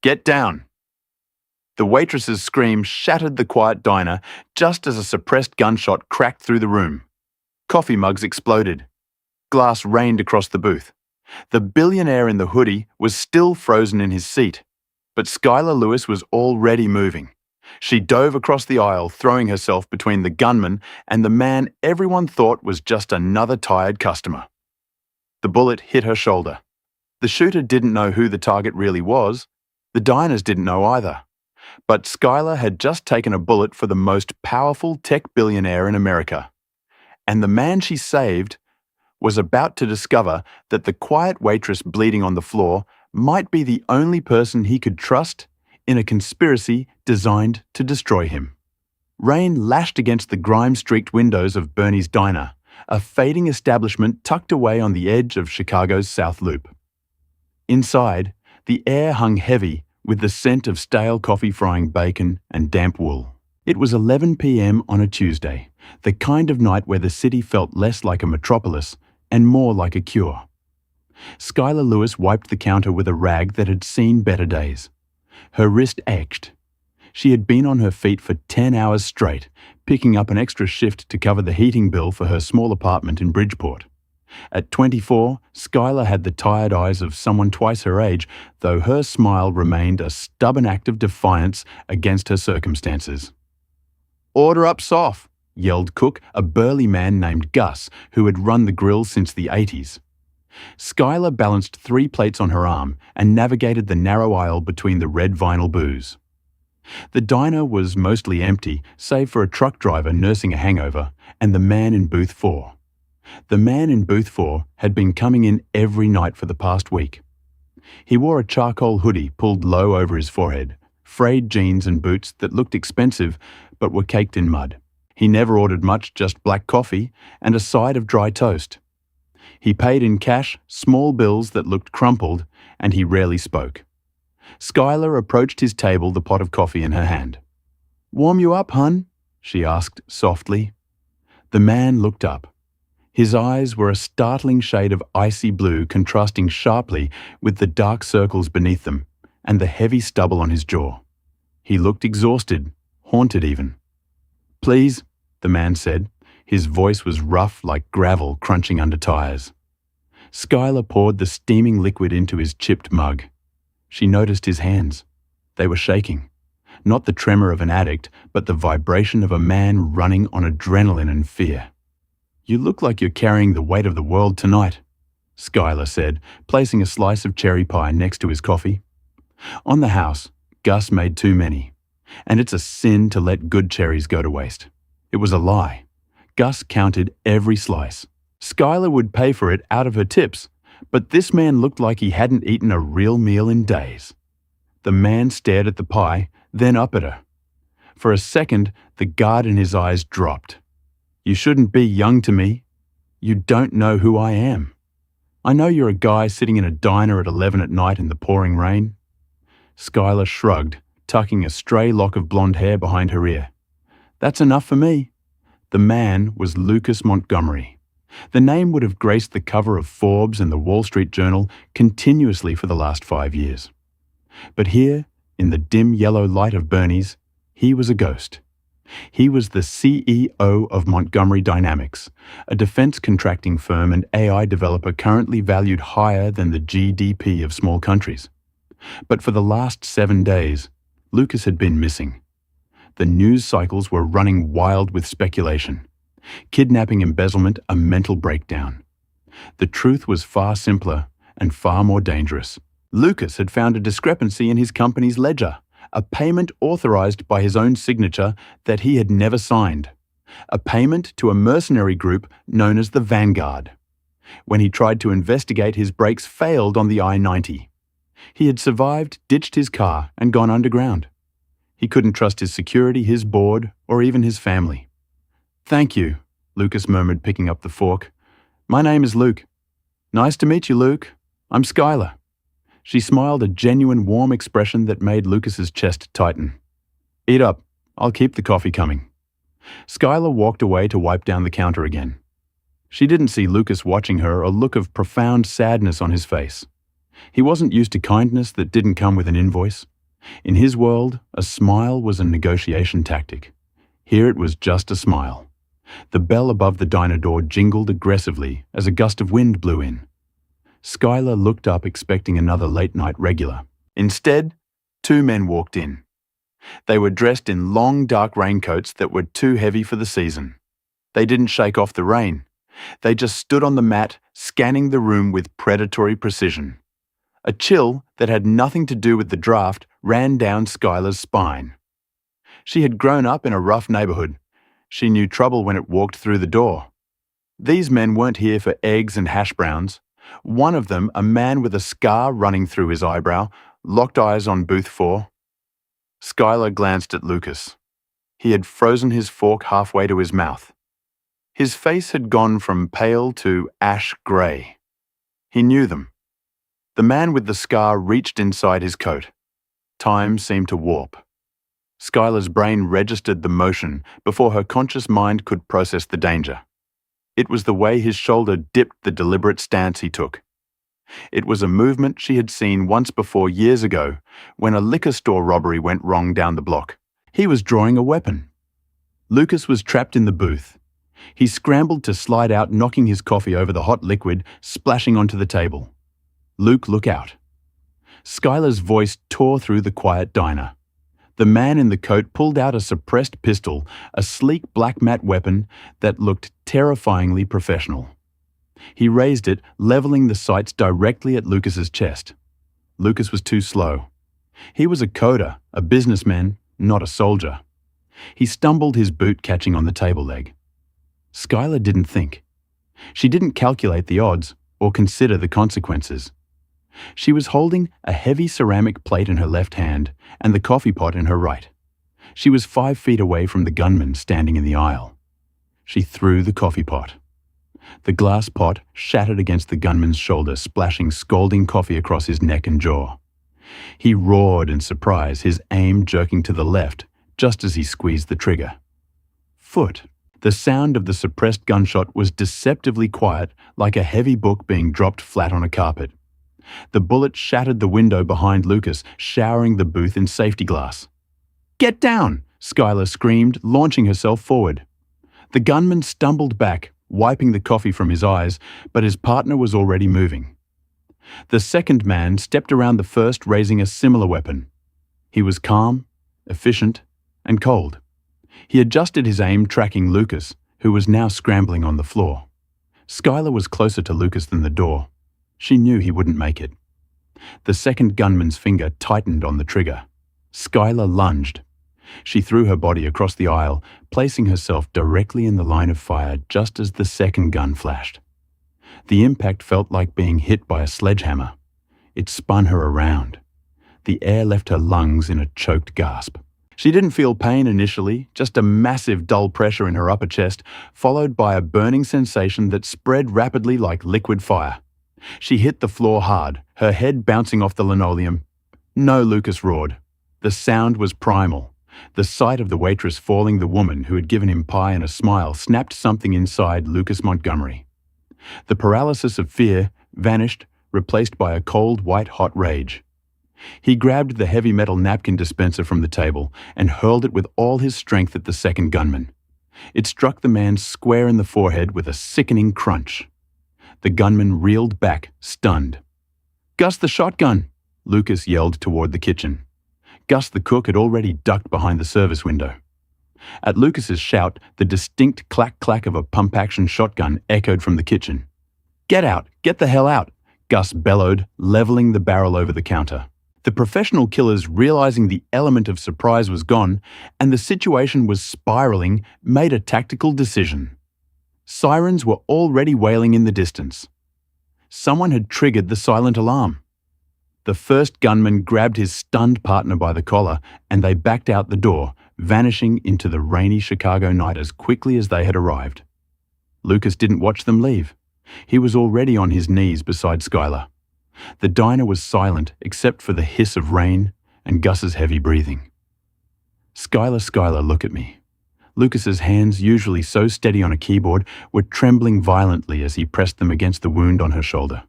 Get down. The waitress's scream shattered the quiet diner just as a suppressed gunshot cracked through the room. Coffee mugs exploded. Glass rained across the booth. The billionaire in the hoodie was still frozen in his seat, but Skylar Lewis was already moving. She dove across the aisle, throwing herself between the gunman and the man everyone thought was just another tired customer. The bullet hit her shoulder. The shooter didn't know who the target really was. The diners didn't know either. But Skylar had just taken a bullet for the most powerful tech billionaire in America. And the man she saved was about to discover that the quiet waitress bleeding on the floor might be the only person he could trust in a conspiracy designed to destroy him. Rain lashed against the grime-streaked windows of Bernie's Diner, a fading establishment tucked away on the edge of Chicago's South Loop. Inside, the air hung heavy with the scent of stale coffee frying bacon and damp wool. It was 11 p.m. on a Tuesday, the kind of night where the city felt less like a metropolis and more like a cure. Skylar Lewis wiped the counter with a rag that had seen better days. Her wrist ached. She had been on her feet for 10 hours straight, picking up an extra shift to cover the heating bill for her small apartment in Bridgeport. At 24, Skylar had the tired eyes of someone twice her age, though her smile remained a stubborn act of defiance against her circumstances. "Order up soft," yelled Cook, a burly man named Gus, who had run the grill since the 80s. Skylar balanced 3 plates on her arm and navigated the narrow aisle between the red vinyl booze. The diner was mostly empty, save for a truck driver nursing a hangover and the man in booth 4. The man in booth 4 had been coming in every night for the past week. He wore a charcoal hoodie pulled low over his forehead, frayed jeans and boots that looked expensive but were caked in mud. He never ordered much, just black coffee and a side of dry toast. He paid in cash, small bills that looked crumpled, and he rarely spoke. Skylar approached his table, the pot of coffee in her hand. "Warm you up, hun?" she asked softly. The man looked up. His eyes were a startling shade of icy blue, contrasting sharply with the dark circles beneath them and the heavy stubble on his jaw. He looked exhausted, haunted even. "Please," the man said. His voice was rough like gravel crunching under tires. Skylar poured the steaming liquid into his chipped mug. She noticed his hands. They were shaking. Not the tremor of an addict, but the vibration of a man running on adrenaline and fear. "You look like you're carrying the weight of the world tonight," Skylar said, placing a slice of cherry pie next to his coffee. On the house, Gus made too many, and it's a sin to let good cherries go to waste. It was a lie. Gus counted every slice. Skylar would pay for it out of her tips, but this man looked like he hadn't eaten a real meal in days. The man stared at the pie, then up at her. For a second, the guard in his eyes dropped. "You shouldn't be young to me. You don't know who I am. I know you're a guy sitting in a diner at 11 at night in the pouring rain." Skylar shrugged, tucking a stray lock of blonde hair behind her ear. "That's enough for me." The man was Lucas Montgomery. The name would have graced the cover of Forbes and the Wall Street Journal continuously for the last 5 years. But here, in the dim yellow light of Bernie's, he was a ghost. He was the CEO of Montgomery Dynamics, a defense contracting firm and AI developer currently valued higher than the GDP of small countries. But for the last 7 days, Lucas had been missing. The news cycles were running wild with speculation. Kidnapping, embezzlement, a mental breakdown. The truth was far simpler and far more dangerous. Lucas had found a discrepancy in his company's ledger, a payment authorized by his own signature that he had never signed, a payment to a mercenary group known as the Vanguard. When he tried to investigate, his brakes failed on the I-90. He had survived, ditched his car, and gone underground. He couldn't trust his security, his board, or even his family. "Thank you," Lucas murmured, picking up the fork. "My name is Luke." "Nice to meet you, Luke. I'm Skylar." She smiled, a genuine warm expression that made Lucas's chest tighten. "Eat up. I'll keep the coffee coming." Skylar walked away to wipe down the counter again. She didn't see Lucas watching her, a look of profound sadness on his face. He wasn't used to kindness that didn't come with an invoice. In his world, a smile was a negotiation tactic. Here it was just a smile. The bell above the diner door jingled aggressively as a gust of wind blew in. Skylar looked up expecting another late-night regular. Instead, two men walked in. They were dressed in long, dark raincoats that were too heavy for the season. They didn't shake off the rain. They just stood on the mat, scanning the room with predatory precision. A chill that had nothing to do with the draft ran down Skylar's spine. She had grown up in a rough neighborhood. She knew trouble when it walked through the door. These men weren't here for eggs and hash browns. One of them, a man with a scar running through his eyebrow, locked eyes on booth 4. Skylar glanced at Lucas. He had frozen his fork halfway to his mouth. His face had gone from pale to ash grey. He knew them. The man with the scar reached inside his coat. Time seemed to warp. Skylar's brain registered the motion before her conscious mind could process the danger. It was the way his shoulder dipped the deliberate stance he took. It was a movement she had seen once before years ago when a liquor store robbery went wrong down the block. He was drawing a weapon. Lucas was trapped in the booth. He scrambled to slide out, knocking his coffee over the hot liquid, splashing onto the table. "Luke, look out." Skylar's voice tore through the quiet diner. The man in the coat pulled out a suppressed pistol, a sleek black matte weapon that looked terrifyingly professional. He raised it, leveling the sights directly at Lucas's chest. Lucas was too slow. He was a coder, a businessman, not a soldier. He stumbled, his boot catching on the table leg. Skylar didn't think. She didn't calculate the odds or consider the consequences. She was holding a heavy ceramic plate in her left hand and the coffee pot in her right. She was 5 feet away from the gunman standing in the aisle. She threw the coffee pot. The glass pot shattered against the gunman's shoulder, splashing scalding coffee across his neck and jaw. He roared in surprise, his aim jerking to the left just as he squeezed the trigger. Foot. The sound of the suppressed gunshot was deceptively quiet, like a heavy book being dropped flat on a carpet. The bullet shattered the window behind Lucas, showering the booth in safety glass. "Get down!" Skylar screamed, launching herself forward. The gunman stumbled back, wiping the coffee from his eyes, but his partner was already moving. The second man stepped around the first, raising a similar weapon. He was calm, efficient, and cold. He adjusted his aim, tracking Lucas, who was now scrambling on the floor. Skylar was closer to Lucas than the door. She knew he wouldn't make it. The second gunman's finger tightened on the trigger. Skylar lunged. She threw her body across the aisle, placing herself directly in the line of fire just as the second gun flashed. The impact felt like being hit by a sledgehammer. It spun her around. The air left her lungs in a choked gasp. She didn't feel pain initially, just a massive dull pressure in her upper chest, followed by a burning sensation that spread rapidly like liquid fire. She hit the floor hard, her head bouncing off the linoleum. "No," Lucas roared. The sound was primal. The sight of the waitress falling the woman who had given him pie and a smile snapped something inside Lucas Montgomery. The paralysis of fear vanished, replaced by a cold, white-hot rage. He grabbed the heavy metal napkin dispenser from the table and hurled it with all his strength at the second gunman. It struck the man square in the forehead with a sickening crunch. The gunman reeled back, stunned. "Gus, the shotgun!" Lucas yelled toward the kitchen. Gus, the cook, had already ducked behind the service window. At Lucas's shout, the distinct clack-clack of a pump-action shotgun echoed from the kitchen. "Get out! Get the hell out!" Gus bellowed, leveling the barrel over the counter. The professional killers, realizing the element of surprise was gone and the situation was spiraling, made a tactical decision. Sirens were already wailing in the distance. Someone had triggered the silent alarm. The first gunman grabbed his stunned partner by the collar and they backed out the door, vanishing into the rainy Chicago night as quickly as they had arrived. Lucas didn't watch them leave. He was already on his knees beside Skylar. The diner was silent except for the hiss of rain and Gus's heavy breathing. Skylar, look at me." Lucas's hands, usually so steady on a keyboard, were trembling violently as he pressed them against the wound on her shoulder.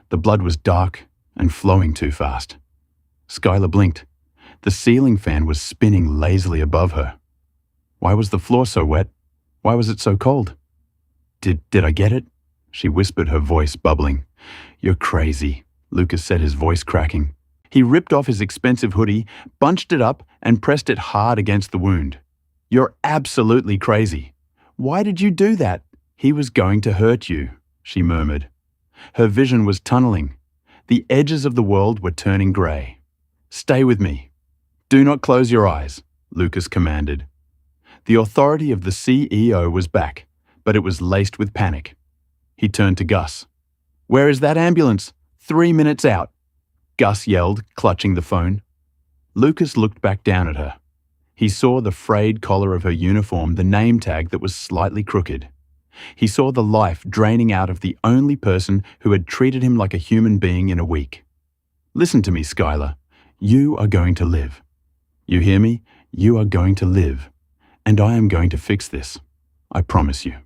The blood was dark and flowing too fast. Skylar blinked. The ceiling fan was spinning lazily above her. Why was the floor so wet? Why was it so cold? Did I get it? She whispered, her voice bubbling. You're crazy, Lucas said, his voice cracking. He ripped off his expensive hoodie, bunched it up, and pressed it hard against the wound. You're absolutely crazy. Why did you do that? He was going to hurt you, she murmured. Her vision was tunneling. The edges of the world were turning grey. Stay with me. Do not close your eyes, Lucas commanded. The authority of the CEO was back, but it was laced with panic. He turned to Gus. Where is that ambulance? 3 minutes out. Gus yelled, clutching the phone. Lucas looked back down at her. He saw the frayed collar of her uniform, the name tag that was slightly crooked. He saw the life draining out of the only person who had treated him like a human being in a week. Listen to me, Skylar. You are going to live. You hear me? You are going to live. And I am going to fix this. I promise you.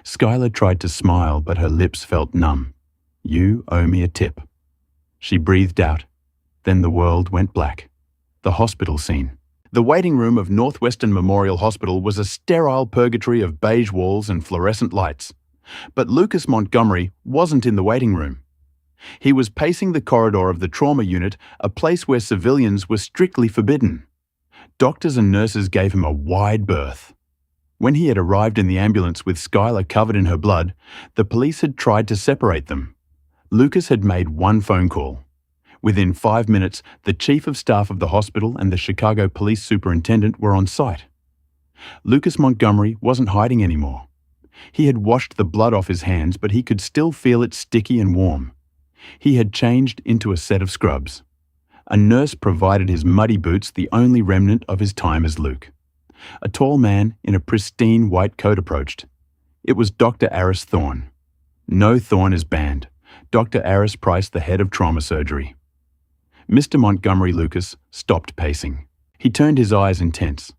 Skylar tried to smile, but her lips felt numb. You owe me a tip. She breathed out. Then the world went black. The hospital scene. The waiting room of Northwestern Memorial Hospital was a sterile purgatory of beige walls and fluorescent lights. But Lucas Montgomery wasn't in the waiting room. He was pacing the corridor of the trauma unit, a place where civilians were strictly forbidden. Doctors and nurses gave him a wide berth. When he had arrived in the ambulance with Skylar covered in her blood, the police had tried to separate them. Lucas had made one phone call. Within 5 minutes, the chief of staff of the hospital and the Chicago police superintendent were on site. Lucas Montgomery wasn't hiding anymore. He had washed the blood off his hands, but he could still feel it sticky and warm. He had changed into a set of scrubs. A nurse provided his muddy boots, the only remnant of his time as Luke. A tall man in a pristine white coat approached. It was Dr. Aris Thorne. No, Thorne is banned. Dr. Aris Price, the head of trauma surgery. Mr. Montgomery Lucas stopped pacing. He turned his eyes intense.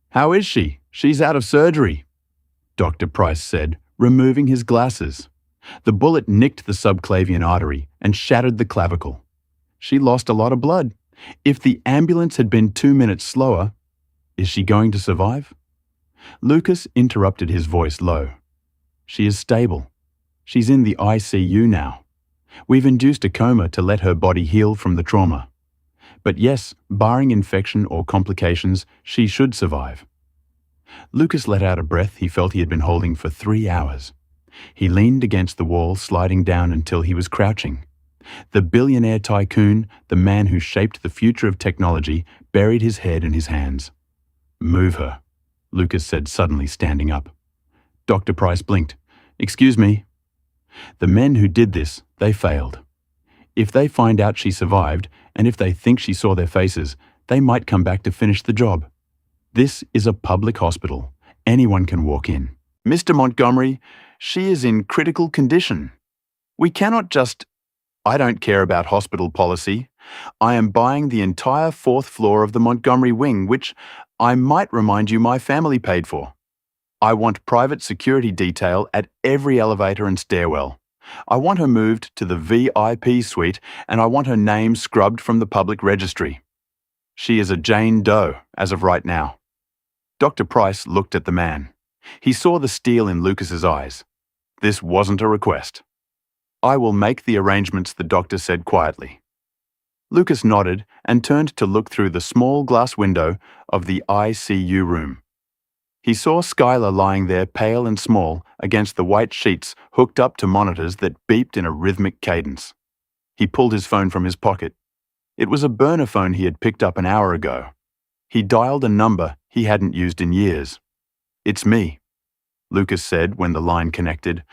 How is she? She's out of surgery, Dr. Price said, removing his glasses. The bullet nicked the subclavian artery and shattered the clavicle. She lost a lot of blood. If the ambulance had been 2 minutes slower, is she going to survive? Lucas interrupted, his voice low. She is stable. She's in the ICU now. We've induced a coma to let her body heal from the trauma. But yes, barring infection or complications, she should survive. Lucas let out a breath he felt he had been holding for 3 hours. He leaned against the wall, sliding down until he was crouching. The billionaire tycoon, the man who shaped the future of technology, buried his head in his hands. Move her, Lucas said, suddenly standing up. Dr. Price blinked. Excuse me. The men who did this, they failed. If they find out she survived, and if they think she saw their faces, they might come back to finish the job. This is a public hospital. Anyone can walk in. Mr. Montgomery, she is in critical condition. We cannot just... I don't care about hospital policy. I am buying the entire 4th floor of the Montgomery wing, which I might remind you my family paid for. I want private security detail at every elevator and stairwell. I want her moved to the VIP suite, and I want her name scrubbed from the public registry. She is a Jane Doe, as of right now. Dr. Price looked at the man. He saw the steel in Lucas's eyes. This wasn't a request. I will make the arrangements, the doctor said quietly. Lucas nodded and turned to look through the small glass window of the ICU room. He saw Skylar lying there, pale and small, against the white sheets hooked up to monitors that beeped in a rhythmic cadence. He pulled his phone from his pocket. It was a burner phone he had picked up an hour ago. He dialed a number he hadn't used in years. It's me, Lucas said when the line connected.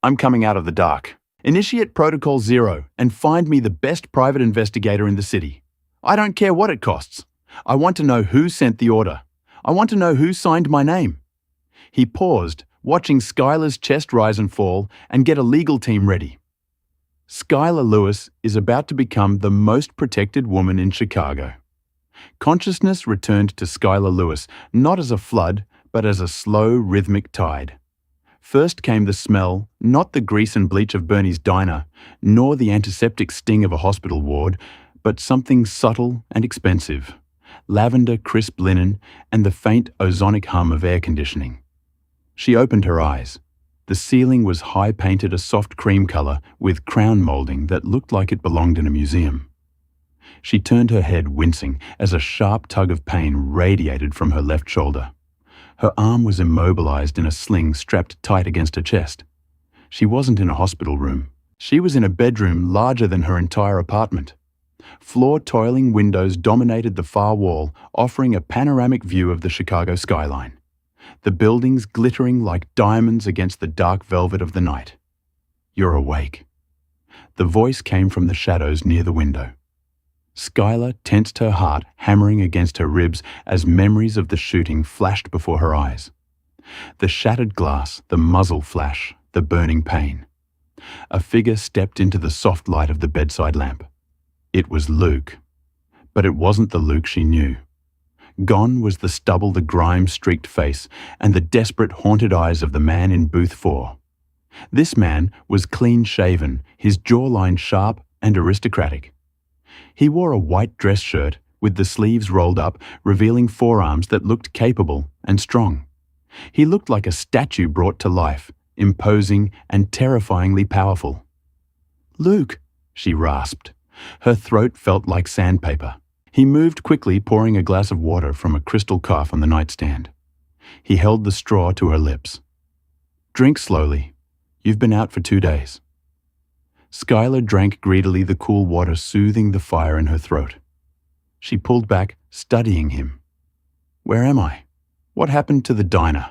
I'm coming out of the dark. Initiate Protocol 0 and find me the best private investigator in the city. I don't care what it costs. I want to know who sent the order. I want to know who signed my name. He paused, watching Skylar's chest rise and fall, and get a legal team ready. Skylar Lewis is about to become the most protected woman in Chicago. Consciousness returned to Skylar Lewis, not as a flood, but as a slow, rhythmic tide. First came the smell, not the grease and bleach of Bernie's diner, nor the antiseptic sting of a hospital ward, but something subtle and expensive. Lavender crisp linen and the faint ozonic hum of air conditioning. She opened her eyes. The ceiling was high-painted a soft cream color with crown molding that looked like it belonged in a museum. She turned her head, wincing, as a sharp tug of pain radiated from her left shoulder. Her arm was immobilized in a sling strapped tight against her chest. She wasn't in a hospital room. She was in a bedroom larger than her entire apartment. Floor-toiling windows dominated the far wall, offering a panoramic view of the Chicago skyline. The buildings glittering like diamonds against the dark velvet of the night. "You're awake." The voice came from the shadows near the window. Skylar tensed her heart, hammering against her ribs as memories of the shooting flashed before her eyes. The shattered glass, the muzzle flash, the burning pain. A figure stepped into the soft light of the bedside lamp. It was Luke. But it wasn't the Luke she knew. Gone was the stubble, the grime-streaked face, and the desperate, haunted eyes of the man in booth 4. This man was clean-shaven, his jawline sharp and aristocratic. He wore a white dress shirt with the sleeves rolled up, revealing forearms that looked capable and strong. He looked like a statue brought to life, imposing and terrifyingly powerful. "Luke," she rasped. Her throat felt like sandpaper. He moved quickly, pouring a glass of water from a crystal cup on the nightstand. He held the straw to her lips. "Drink slowly. You've been out for 2 days." Skylar drank greedily, the cool water soothing the fire in her throat. She pulled back, studying him. "Where am I? What happened to the diner?"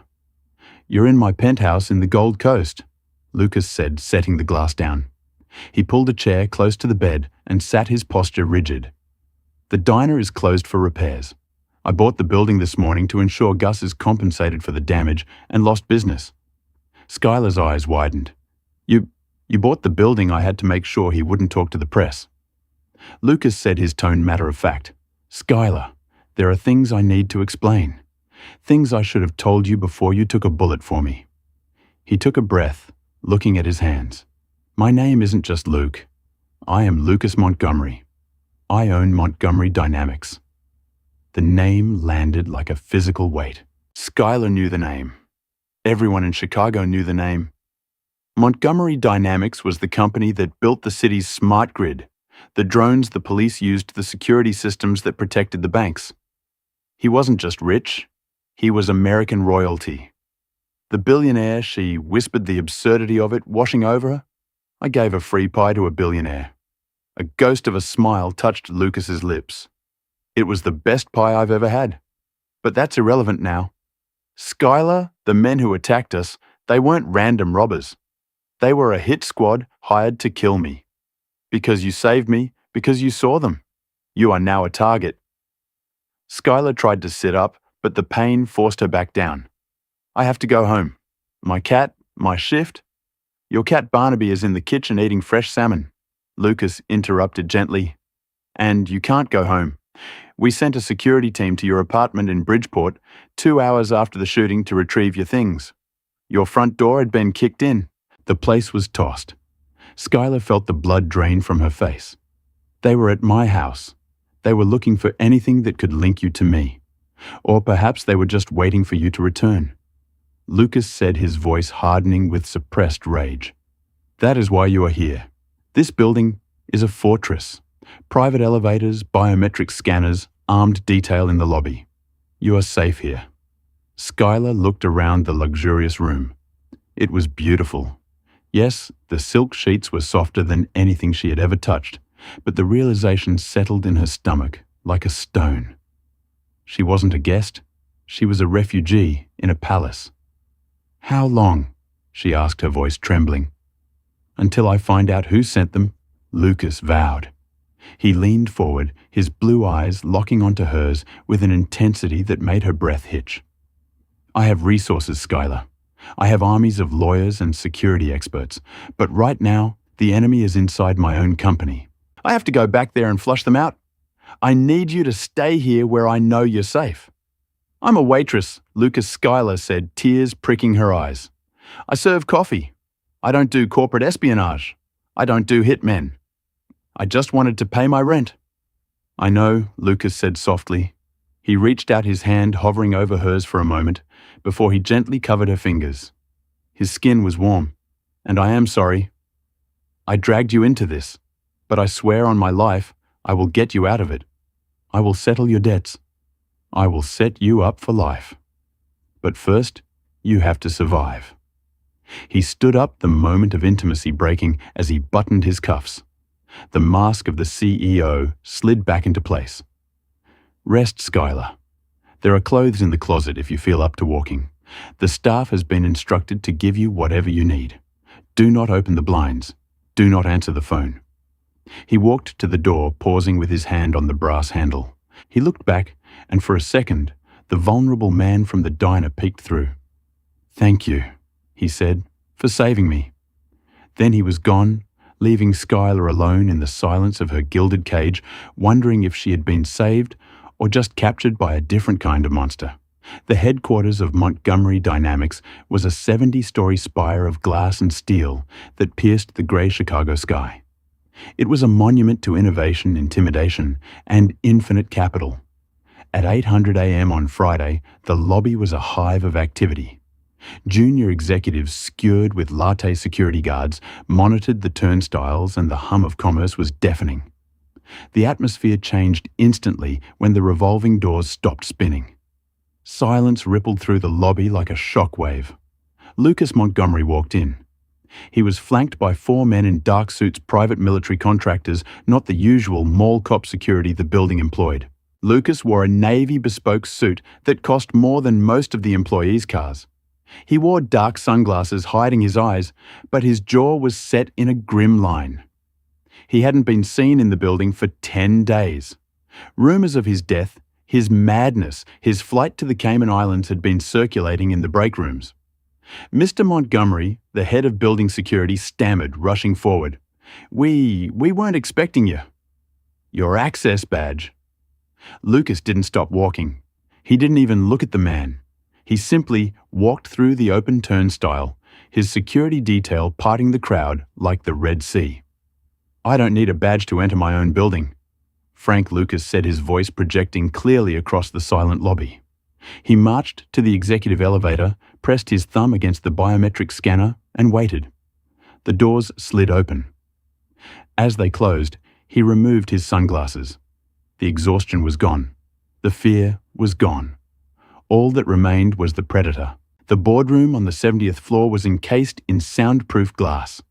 "You're in my penthouse in the Gold Coast," Lucas said, setting the glass down. He pulled a chair close to the bed and sat, his posture rigid. "The diner is closed for repairs. I bought the building this morning to ensure Gus is compensated for the damage and lost business." Skylar's eyes widened. You bought the building. I had to make sure he wouldn't talk to the press." Lucas said, his tone matter-of-fact. "Skylar, there are things I need to explain. Things I should have told you before you took a bullet for me." He took a breath, looking at his hands. "My name isn't just Luke. I am Lucas Montgomery. I own Montgomery Dynamics." The name landed like a physical weight. Skylar knew the name. Everyone in Chicago knew the name. Montgomery Dynamics was the company that built the city's smart grid, the drones the police used, the security systems that protected the banks. He wasn't just rich, he was American royalty. The billionaire, she whispered the absurdity of it washing over her. "I gave a free pie to a billionaire." A ghost of a smile touched Lucas's lips. "It was the best pie I've ever had. But that's irrelevant now. Skylar, the men who attacked us, they weren't random robbers. They were a hit squad hired to kill me. Because you saved me, because you saw them. You are now a target." Skylar tried to sit up, but the pain forced her back down. "I have to go home. My cat, my shift." "Your cat Barnaby is in the kitchen eating fresh salmon," Lucas interrupted gently. "And you can't go home. We sent a security team to your apartment in Bridgeport 2 hours after the shooting to retrieve your things. Your front door had been kicked in." The place was tossed. Skylar felt the blood drain from her face. "They were at my house. They were looking for anything that could link you to me. Or perhaps they were just waiting for you to return." Lucas said, his voice hardening with suppressed rage. "That is why you are here. This building is a fortress. Private elevators, biometric scanners, armed detail in the lobby. You are safe here." Skylar looked around the luxurious room. It was beautiful. Yes, the silk sheets were softer than anything she had ever touched, but the realization settled in her stomach like a stone. She wasn't a guest. She was a refugee in a palace. "How long?" she asked, her voice trembling. "Until I find out who sent them," Lucas vowed. He leaned forward, his blue eyes locking onto hers with an intensity that made her breath hitch. "I have resources, Skylar. I have armies of lawyers and security experts, but right now, the enemy is inside my own company. I have to go back there and flush them out. I need you to stay here where I know you're safe." "I'm a waitress," Lucas Skylar said, tears pricking her eyes. "I serve coffee. I don't do corporate espionage. I don't do hitmen. I just wanted to pay my rent." I know, Lucas said softly. He reached out his hand, hovering over hers for a moment, before he gently covered her fingers. His skin was warm. And I am sorry. I dragged you into this, but I swear on my life, I will get you out of it. I will settle your debts. I will set you up for life. But first, you have to survive. He stood up, the moment of intimacy breaking as he buttoned his cuffs. The mask of the CEO slid back into place. Rest, Skylar. There are clothes in the closet if you feel up to walking. The staff has been instructed to give you whatever you need. Do not open the blinds. Do not answer the phone. He walked to the door, pausing with his hand on the brass handle. He looked back, and for a second, the vulnerable man from the diner peeked through. "Thank you," he said, "for saving me." Then he was gone, leaving Skylar alone in the silence of her gilded cage, wondering if she had been saved or just captured by a different kind of monster. The headquarters of Montgomery Dynamics was a 70-story spire of glass and steel that pierced the gray Chicago sky. It was a monument to innovation, intimidation, and infinite capital. At 8:00 a.m. on Friday, the lobby was a hive of activity. Junior executives, skewered with latte security guards, monitored the turnstiles, and the hum of commerce was deafening. The atmosphere changed instantly when the revolving doors stopped spinning. Silence rippled through the lobby like a shockwave. Lucas Montgomery walked in. He was flanked by 4 men in dark suits, private military contractors, not the usual mall cop security the building employed. Lucas wore a navy bespoke suit that cost more than most of the employees' cars. He wore dark sunglasses hiding his eyes, but his jaw was set in a grim line. He hadn't been seen in the building for 10 days. Rumors of his death, his madness, his flight to the Cayman Islands had been circulating in the break rooms. Mr. Montgomery, the head of building security, stammered, rushing forward. We weren't expecting you." "Your access badge." Lucas didn't stop walking. He didn't even look at the man. He simply walked through the open turnstile, his security detail parting the crowd like the Red Sea. "I don't need a badge to enter my own building," Frank Lucas said, his voice projecting clearly across the silent lobby. He marched to the executive elevator, pressed his thumb against the biometric scanner, and waited. The doors slid open. As they closed, he removed his sunglasses. The exhaustion was gone. The fear was gone. All that remained was the predator. The boardroom on the 70th floor was encased in soundproof glass.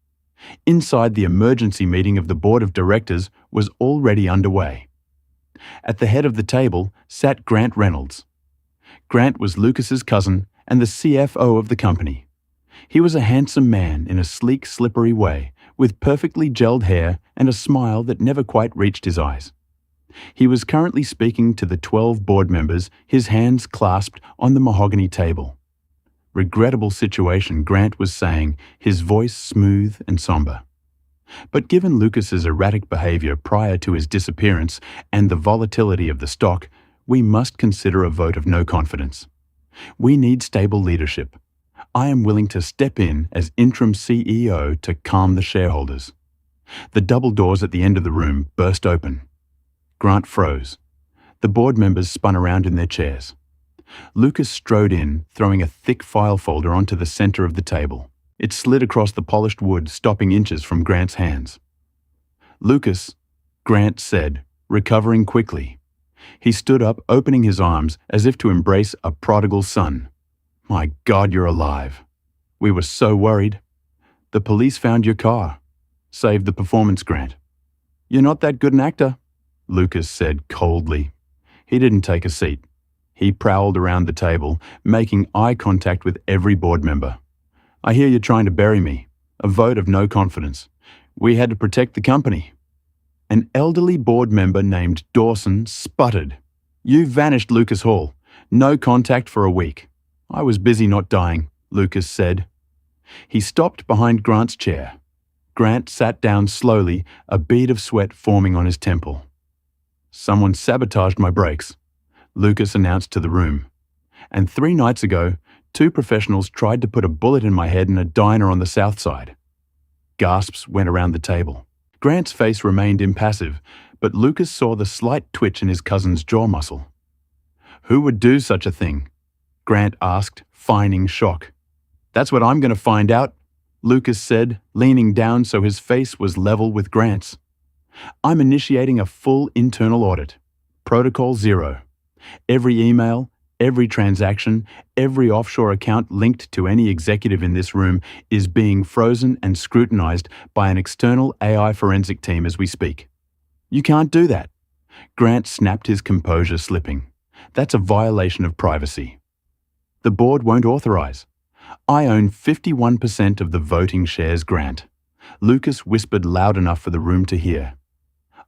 Inside, the emergency meeting of the board of directors was already underway. At the head of the table sat Grant Reynolds. Grant was Lucas's cousin and the CFO of the company. He was a handsome man in a sleek, slippery way, with perfectly gelled hair and a smile that never quite reached his eyes. He was currently speaking to the 12 board members, his hands clasped on the mahogany table. "Regrettable situation," Grant was saying, his voice smooth and somber. But given Lucas's erratic behavior prior to his disappearance and the volatility of the stock, we must consider a vote of no confidence. We need stable leadership. I am willing to step in as interim CEO to calm the shareholders. The double doors at the end of the room burst open. Grant froze. The board members spun around in their chairs. Lucas strode in, throwing a thick file folder onto the center of the table. It slid across the polished wood, stopping inches from Grant's hands. "Lucas," Grant said, recovering quickly. He stood up, opening his arms as if to embrace a prodigal son. "My God, you're alive. We were so worried. The police found your car. Saved the performance grant." "You're not that good an actor," Lucas said coldly. He didn't take a seat. He prowled around the table, making eye contact with every board member. "I hear you're trying to bury me. A vote of no confidence. We had to protect the company." An elderly board member named Dawson sputtered. "You vanished, Lucas Hall. No contact for a week." "I was busy not dying," Lucas said. He stopped behind Grant's chair. Grant sat down slowly, a bead of sweat forming on his temple. "Someone sabotaged my brakes," Lucas announced to the room. "And 3 nights ago, 2 professionals tried to put a bullet in my head in a diner on the south side." Gasps went around the table. Grant's face remained impassive, but Lucas saw the slight twitch in his cousin's jaw muscle. "Who would do such a thing?" Grant asked, feigning shock. "That's what I'm going to find out," Lucas said, leaning down so his face was level with Grant's. "I'm initiating a full internal audit. Protocol 0. Every email, every transaction, every offshore account linked to any executive in this room is being frozen and scrutinized by an external AI forensic team as we speak." "You can't do that." Grant snapped, his composure slipping. "That's a violation of privacy." "The board won't authorize." "I own 51% of the voting shares, Grant." Lucas whispered loud enough for the room to hear.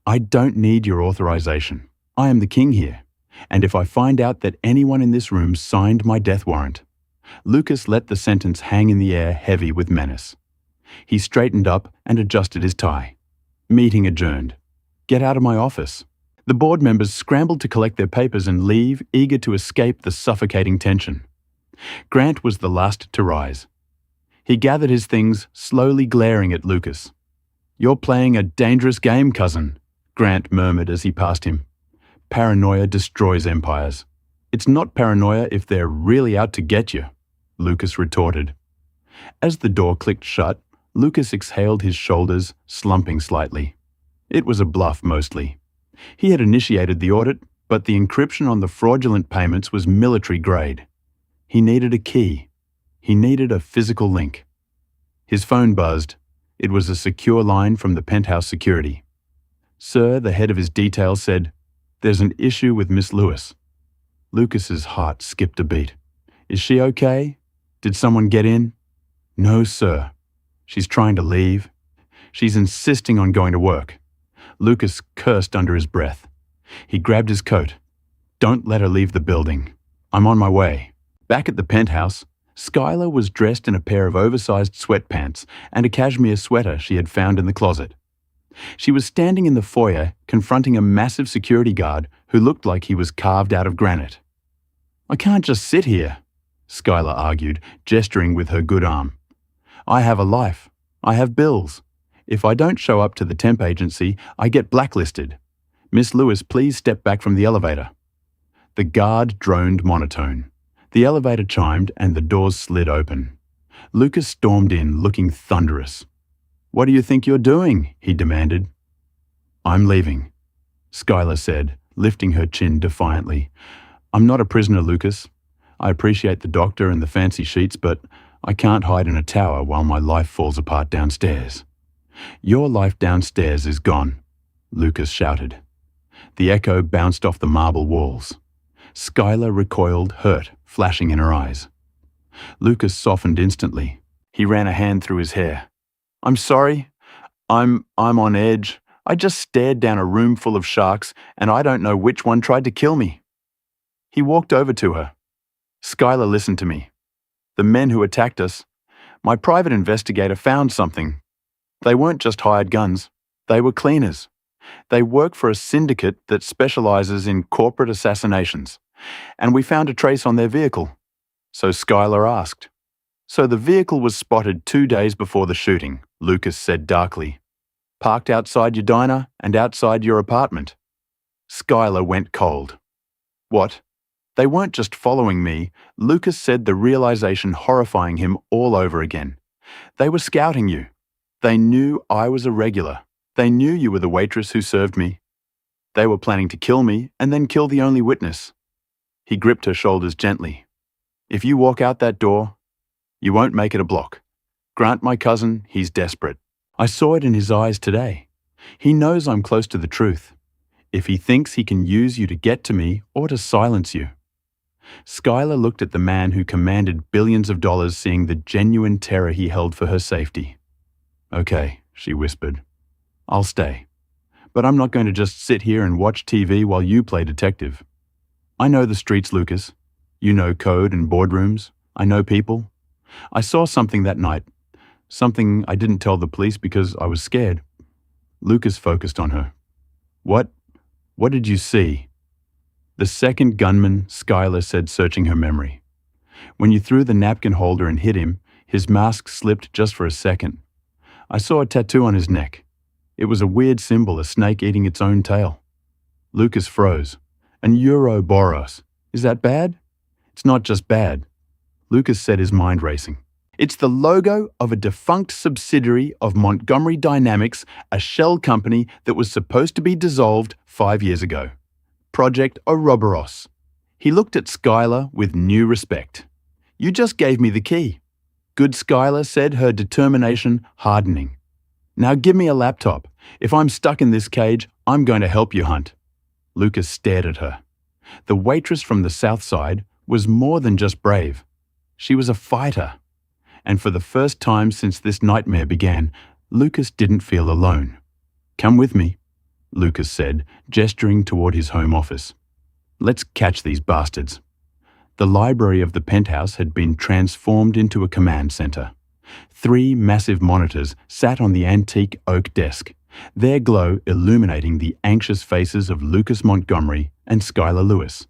"I don't need your authorization. I am the king here. And if I find out that anyone in this room signed my death warrant..." Lucas let the sentence hang in the air, heavy with menace. He straightened up and adjusted his tie. "Meeting adjourned. Get out of my office." The board members scrambled to collect their papers and leave, eager to escape the suffocating tension. Grant was the last to rise. He gathered his things, slowly glaring at Lucas. "You're playing a dangerous game, cousin," Grant murmured as he passed him. "Paranoia destroys empires." "It's not paranoia if they're really out to get you," Lucas retorted. As the door clicked shut, Lucas exhaled, his shoulders slumping slightly. It was a bluff mostly. He had initiated the audit, but the encryption on the fraudulent payments was military grade. He needed a key. He needed a physical link. His phone buzzed. It was a secure line from the penthouse security. "Sir," the head of his detail said, "there's an issue with Miss Lewis." Lucas's heart skipped a beat. "Is she okay? Did someone get in?" "No, sir. She's trying to leave. She's insisting on going to work." Lucas cursed under his breath. He grabbed his coat. "Don't let her leave the building. I'm on my way." Back at the penthouse, Skylar was dressed in a pair of oversized sweatpants and a cashmere sweater she had found in the closet. She was standing in the foyer, confronting a massive security guard who looked like he was carved out of granite. "I can't just sit here," Skylar argued, gesturing with her good arm. "I have a life. I have bills. If I don't show up to the temp agency, I get blacklisted. Miss Lewis, please step back from the elevator." The guard droned monotone. The elevator chimed and the doors slid open. Lucas stormed in, looking thunderous. "What do you think you're doing?" he demanded. "I'm leaving," Skylar said, lifting her chin defiantly. "I'm not a prisoner, Lucas. I appreciate the doctor and the fancy sheets, but I can't hide in a tower while my life falls apart downstairs." "Your life downstairs is gone," Lucas shouted. The echo bounced off the marble walls. Skylar recoiled, hurt, flashing in her eyes. Lucas softened instantly. He ran a hand through his hair. "I'm sorry. I'm on edge. I just stared down a room full of sharks, and I don't know which one tried to kill me." He walked over to her. "Skylar, listen to me. The men who attacked us, my private investigator found something. They weren't just hired guns. They were cleaners. They work for a syndicate that specializes in corporate assassinations, and we found a trace on their vehicle." So Skylar asked. "So the vehicle was spotted 2 days before the shooting," Lucas said darkly. "Parked outside your diner and outside your apartment." Skylar went cold. "What? They weren't just following me," Lucas said, the realization horrifying him all over again. "They were scouting you. They knew I was a regular. They knew you were the waitress who served me. They were planning to kill me and then kill the only witness." He gripped her shoulders gently. "If you walk out that door, you won't make it a block. Grant, my cousin, he's desperate. I saw it in his eyes today. He knows I'm close to the truth. If he thinks he can use you to get to me or to silence you." Skylar looked at the man who commanded billions of dollars, seeing the genuine terror he held for her safety. "Okay," she whispered. "I'll stay. But I'm not going to just sit here and watch TV while you play detective. I know the streets, Lucas. You know code and boardrooms. I know people. I saw something that night. Something I didn't tell the police because I was scared." Lucas focused on her. What did you see?" "The second gunman," Skylar said, searching her memory. "When you threw the napkin holder and hit him, his mask slipped just for a second. I saw a tattoo on his neck. It was a weird symbol, a snake eating its own tail. Lucas froze. An Ouroboros. Is that bad? It's not just bad. Lucas set his mind racing. It's the logo of a defunct subsidiary of Montgomery Dynamics, a shell company that was supposed to be dissolved 5 years ago. Project Ouroboros. He looked at Skylar with new respect. You just gave me the key. Good, Skylar said, her determination hardening. Now give me a laptop. If I'm stuck in this cage, I'm going to help you, Hunt. Lucas stared at her. The waitress from the South Side was more than just brave. She was a fighter. And for the first time since this nightmare began, Lucas didn't feel alone. Come with me, Lucas said, gesturing toward his home office. Let's catch these bastards. The library of the penthouse had been transformed into a command center. 3 massive monitors sat on the antique oak desk, their glow illuminating the anxious faces of Lucas Montgomery and Skylar Lewis.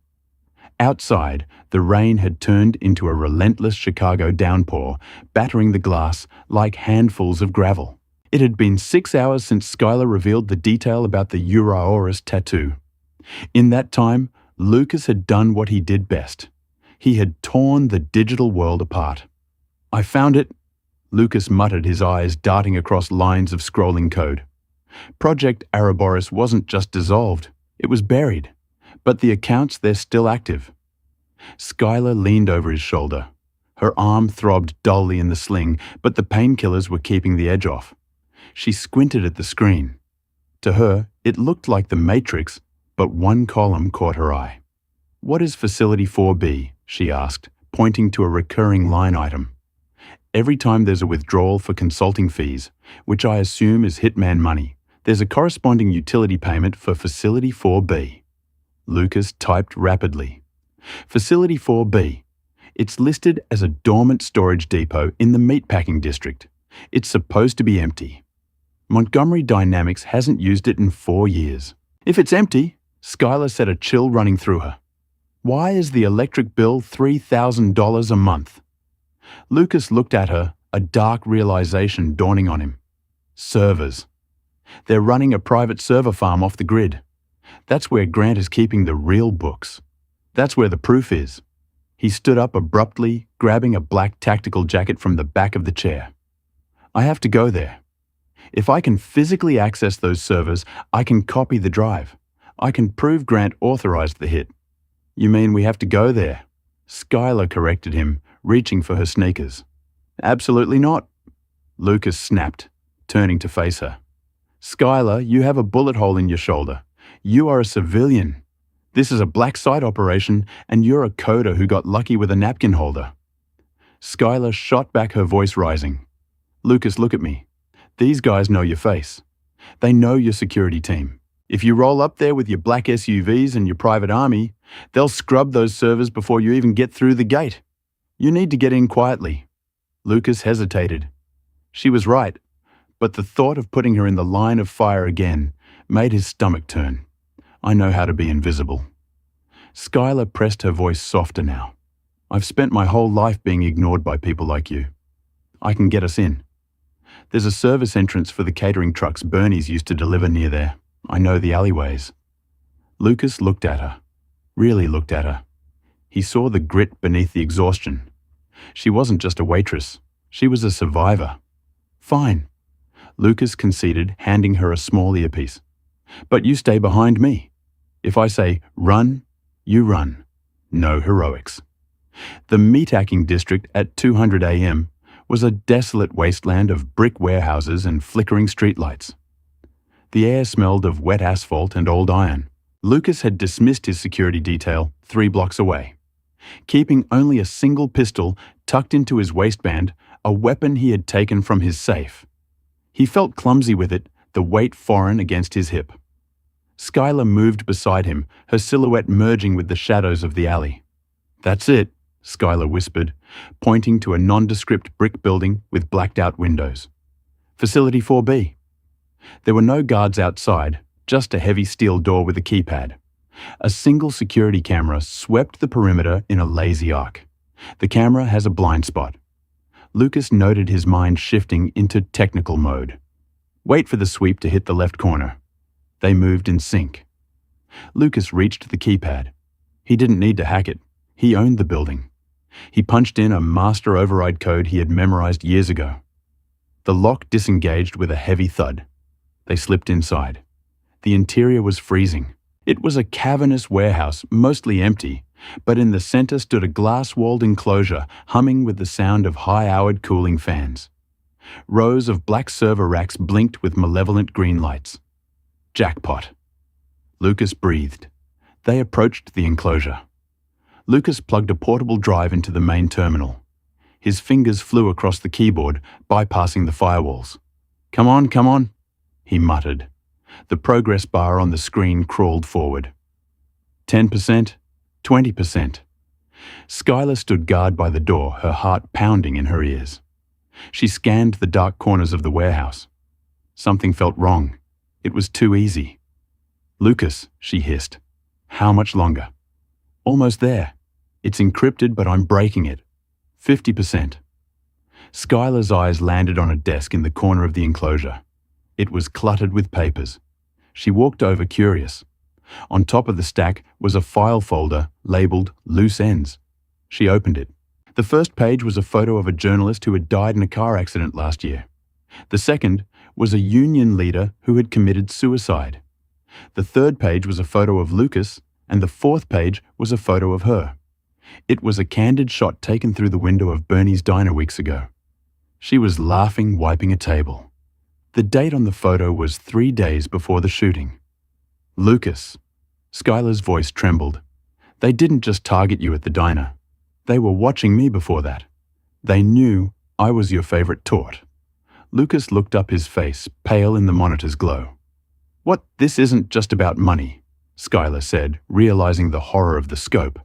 Outside, the rain had turned into a relentless Chicago downpour, battering the glass like handfuls of gravel. It had been 6 hours since Skylar revealed the detail about the Ouroboros tattoo. In that time, Lucas had done what he did best. He had torn the digital world apart. I found it, Lucas muttered, his eyes darting across lines of scrolling code. Project Ouroboros wasn't just dissolved, it was buried. But the accounts, they're still active. Skylar leaned over his shoulder. Her arm throbbed dully in the sling, but the painkillers were keeping the edge off. She squinted at the screen. To her, it looked like the Matrix, but one column caught her eye. What is Facility 4B? She asked, pointing to a recurring line item. Every time there's a withdrawal for consulting fees, which I assume is hitman money, there's a corresponding utility payment for Facility 4B. Lucas typed rapidly. Facility 4B. It's listed as a dormant storage depot in the meatpacking district. It's supposed to be empty. Montgomery Dynamics hasn't used it in 4 years. If it's empty, Skylar set a chill running through her. Why is the electric bill $3,000 a month? Lucas looked at her, a dark realization dawning on him. Servers. They're running a private server farm off the grid. That's where Grant is keeping the real books. That's where the proof is. He stood up abruptly, grabbing a black tactical jacket from the back of the chair. I have to go there. If I can physically access those servers, I can copy the drive. I can prove Grant authorized the hit. You mean we have to go there? Skylar corrected him, reaching for her sneakers. Absolutely not, Lucas snapped, turning to face her. Skylar, you have a bullet hole in your shoulder. You are a civilian. This is a black site operation, and you're a coder who got lucky with a napkin holder. Skylar shot back, her voice rising. Lucas, look at me. These guys know your face. They know your security team. If you roll up there with your black SUVs and your private army, they'll scrub those servers before you even get through the gate. You need to get in quietly. Lucas hesitated. She was right, but the thought of putting her in the line of fire again made his stomach turn. I know how to be invisible. Skylar pressed her voice softer now. I've spent my whole life being ignored by people like you. I can get us in. There's a service entrance for the catering trucks Bernie's used to deliver near there. I know the alleyways. Lucas looked at her. Really looked at her. He saw the grit beneath the exhaustion. She wasn't just a waitress. She was a survivor. Fine, Lucas conceded, handing her a small earpiece. But you stay behind me. If I say run, you run. No heroics. The meatpacking district at 200 a.m. was a desolate wasteland of brick warehouses and flickering streetlights. The air smelled of wet asphalt and old iron. Lucas had dismissed his security detail 3 blocks away, keeping only a single pistol tucked into his waistband, a weapon he had taken from his safe. He felt clumsy with it, the weight foreign against his hip. Skylar moved beside him, her silhouette merging with the shadows of the alley. That's it, Skylar whispered, pointing to a nondescript brick building with blacked-out windows. Facility 4B. There were no guards outside, just a heavy steel door with a keypad. A single security camera swept the perimeter in a lazy arc. The camera has a blind spot. Lucas noted his mind shifting into technical mode. Wait for the sweep to hit the left corner. They moved in sync. Lucas reached the keypad. He didn't need to hack it. He owned the building. He punched in a master override code he had memorized years ago. The lock disengaged with a heavy thud. They slipped inside. The interior was freezing. It was a cavernous warehouse, mostly empty, but in the center stood a glass-walled enclosure humming with the sound of high-hourd cooling fans. Rows of black server racks blinked with malevolent green lights. Jackpot. Lucas breathed. They approached the enclosure. Lucas plugged a portable drive into the main terminal. His fingers flew across the keyboard, bypassing the firewalls. Come on, he muttered. The progress bar on the screen crawled forward. 10%, 20%. Skylar stood guard by the door, her heart pounding in her ears. She scanned the dark corners of the warehouse. Something felt wrong. It was too easy. Lucas, she hissed. How much longer? Almost there. It's encrypted, but I'm breaking it. 50%. Skylar's eyes landed on a desk in the corner of the enclosure. It was cluttered with papers. She walked over, curious. On top of the stack was a file folder labeled Loose Ends. She opened it. The first page was a photo of a journalist who had died in a car accident last year. The second was a union leader who had committed suicide. The third page was a photo of Lucas, and the fourth page was a photo of her. It was a candid shot taken through the window of Bernie's diner weeks ago. She was laughing, wiping a table. The date on the photo was 3 days before the shooting. Lucas. Skylar's voice trembled. They didn't just target you at the diner. They were watching me before that. They knew I was your favorite tort. Lucas looked up, his face pale in the monitor's glow. What, this isn't just about money, Skylar said, realizing the horror of the scope.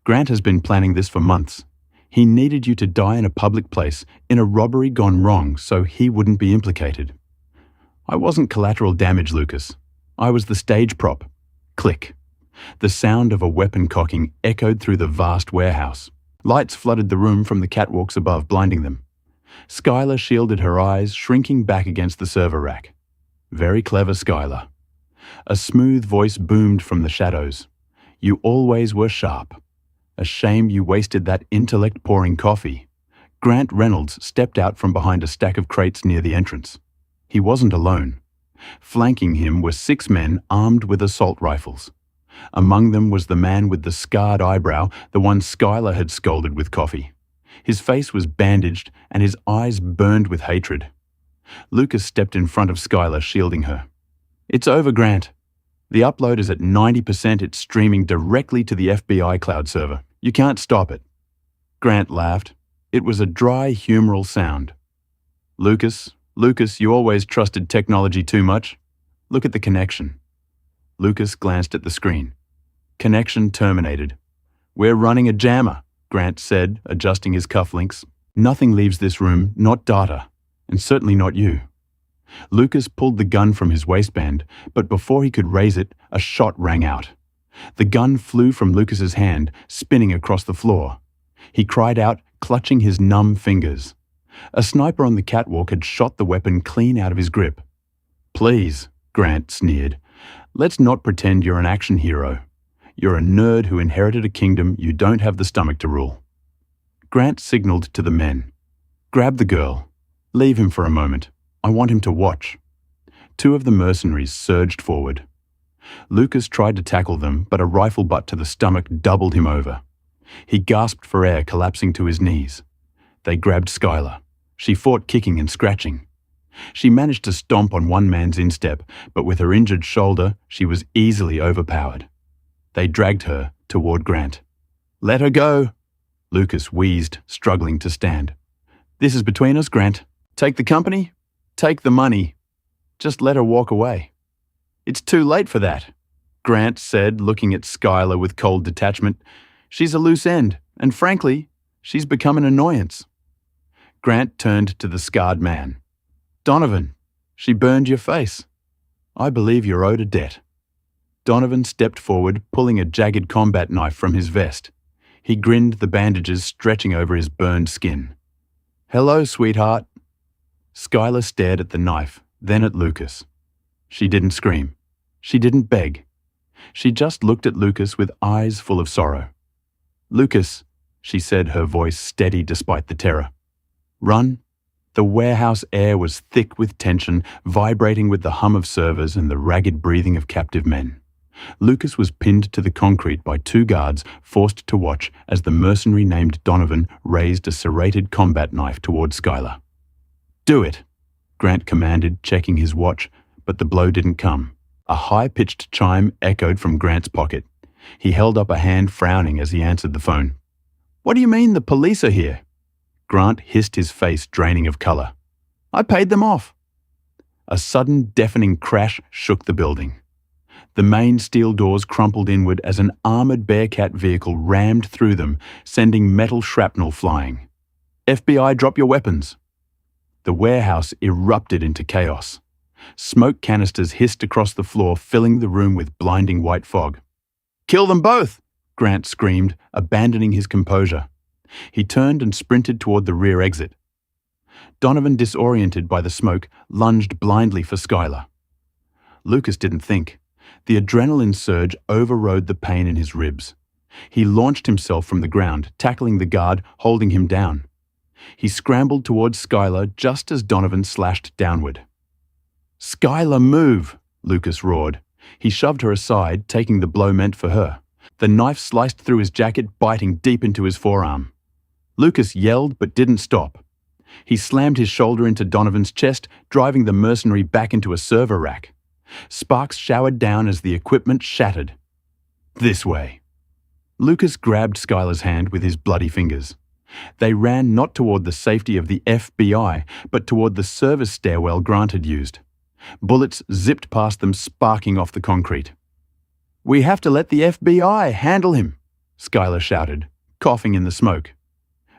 Grant has been planning this for months. He needed you to die in a public place, in a robbery gone wrong, so he wouldn't be implicated. I wasn't collateral damage, Lucas. I was the stage prop. Click. The sound of a weapon cocking echoed through the vast warehouse. Lights flooded the room from the catwalks above, blinding them. Skylar shielded her eyes, shrinking back against the server rack. Very clever, Skylar. A smooth voice boomed from the shadows. You always were sharp. A shame you wasted that intellect-pouring coffee. Grant Reynolds stepped out from behind a stack of crates near the entrance. He wasn't alone. Flanking him were 6 men armed with assault rifles. Among them was the man with the scarred eyebrow, the one Skylar had scolded with coffee. His face was bandaged and his eyes burned with hatred. Lucas stepped in front of Skylar, shielding her. It's over, Grant. The upload is at 90%. It's streaming directly to the FBI cloud server. You can't stop it. Grant laughed. It was a dry, humoral sound. Lucas, you always trusted technology too much. Look at the connection. Lucas glanced at the screen. Connection terminated. We're running a jammer, Grant said, adjusting his cufflinks. Nothing leaves this room, not data, and certainly not you. Lucas pulled the gun from his waistband, but before he could raise it, a shot rang out. The gun flew from Lucas's hand, spinning across the floor. He cried out, clutching his numb fingers. A sniper on the catwalk had shot the weapon clean out of his grip. Please, Grant sneered. Let's not pretend you're an action hero. You're a nerd who inherited a kingdom you don't have the stomach to rule. Grant signaled to the men. Grab the girl. Leave him for a moment. I want him to watch. 2 of the mercenaries surged forward. Lucas tried to tackle them, but a rifle butt to the stomach doubled him over. He gasped for air, collapsing to his knees. They grabbed Skylar. She fought, kicking and scratching. She managed to stomp on one man's instep, but with her injured shoulder, she was easily overpowered. They dragged her toward Grant. Let her go, Lucas wheezed, struggling to stand. This is between us, Grant. Take the company, take the money. Just let her walk away. It's too late for that, Grant said, looking at Skylar with cold detachment. She's a loose end, and frankly, she's become an annoyance. Grant turned to the scarred man. Donovan, she burned your face. I believe you're owed a debt. Donovan stepped forward, pulling a jagged combat knife from his vest. He grinned, the bandages stretching over his burned skin. Hello, sweetheart. Skylar stared at the knife, then at Lucas. She didn't scream. She didn't beg. She just looked at Lucas with eyes full of sorrow. "Lucas," she said, her voice steady despite the terror. "Run." The warehouse air was thick with tension, vibrating with the hum of servers and the ragged breathing of captive men. Lucas was pinned to the concrete by two guards, forced to watch as the mercenary named Donovan raised a serrated combat knife toward Skylar. "Do it," Grant commanded, checking his watch, but the blow didn't come. A high-pitched chime echoed from Grant's pocket. He held up a hand, frowning as he answered the phone. "What do you mean the police are here?" Grant hissed, his face draining of color. "I paid them off." A sudden, deafening crash shook the building. The main steel doors crumpled inward as an armored Bearcat vehicle rammed through them, sending metal shrapnel flying. "FBI, drop your weapons." The warehouse erupted into chaos. Smoke canisters hissed across the floor, filling the room with blinding white fog. "Kill them both!" Grant screamed, abandoning his composure. He turned and sprinted toward the rear exit. Donovan, disoriented by the smoke, lunged blindly for Skylar. Lucas didn't think. The adrenaline surge overrode the pain in his ribs. He launched himself from the ground, tackling the guard, holding him down. He scrambled towards Skylar just as Donovan slashed downward. "Skylar, move!" Lucas roared. He shoved her aside, taking the blow meant for her. The knife sliced through his jacket, biting deep into his forearm. Lucas yelled but didn't stop. He slammed his shoulder into Donovan's chest, driving the mercenary back into a server rack. Sparks showered down as the equipment shattered. "This way." Lucas grabbed Skylar's hand with his bloody fingers. They ran not toward the safety of the FBI, but toward the service stairwell Grant had used. Bullets zipped past them, sparking off the concrete. "We have to let the FBI handle him," Skylar shouted, coughing in the smoke.